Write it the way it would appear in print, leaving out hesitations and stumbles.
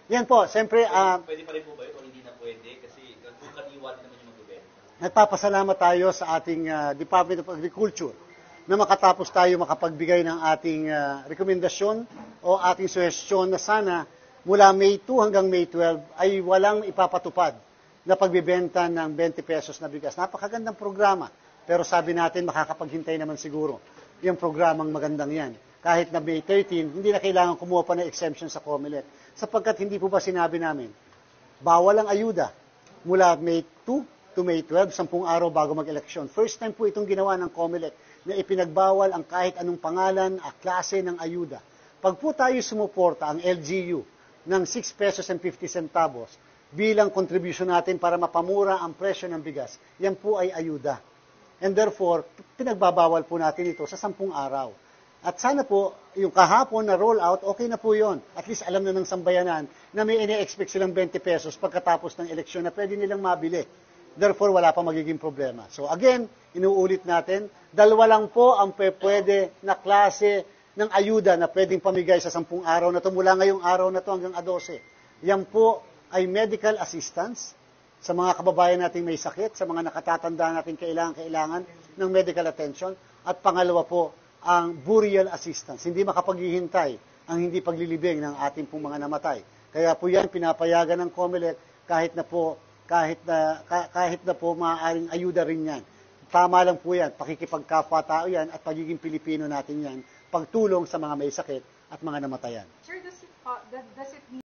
Yan po, siyempre, Pwede pa rin po ba ito? Hindi na pwede? Kasi kung kaniwala naman yung magbibenta. nagpapasalamat tayo sa ating Department of Agriculture na makatapos tayo makapagbigay ng ating rekomendasyon o ating suhestyon na sana mula May 2 hanggang May 12 ay walang ipapatupad na pagbibenta ng 20 pesos na bigas. Napakagandang programa. Pero sabi natin, makakapaghintay naman siguro yung programang magandang yan. Kahit na May 13, hindi na kailangan kumuha pa ng exemption sa COMELEC. Sapagkat hindi po ba sinabi namin, bawal ang ayuda mula May 2 to May 12, 10 araw bago mag-eleksyon. First time po itong ginawa ng COMELEC na ipinagbawal ang kahit anong pangalan at klase ng ayuda. Pag po tayo sumuporta ang LGU ng 6 pesos and 50 centavos bilang contribution natin para mapamura ang presyo ng bigas, yan po ay ayuda. And therefore, pinagbabawal po natin ito sa 10 araw. At sana po, yung kahapon na rollout, okay na po yon. At least alam na ng sambayanan na may ine-expect silang 20 pesos pagkatapos ng eleksyon na pwede nilang mabili. Therefore, wala pa magiging problema. So again, inuulit natin, 2 lang po ang pwede na klase ng ayuda na pwedeng pamigay sa 10 araw na ito mula ngayong araw na ito hanggang 12. Yan po ay medical assistance sa mga kababayan nating may sakit, sa mga nakatatanda nating kailangan ng medical attention. At pangalawa po, ang burial assistance. Hindi makapaghihintay ang hindi paglilibing ng ating pong mga namatay. Kaya po yan, pinapayagan ng COMELEC kahit na po maaaring ayuda rin yan. Tama lang po yan, pakikipagkapwa-tao yan at pagiging Pilipino natin yan, pagtulong sa mga may sakit at mga namatayan. Sir, does it mean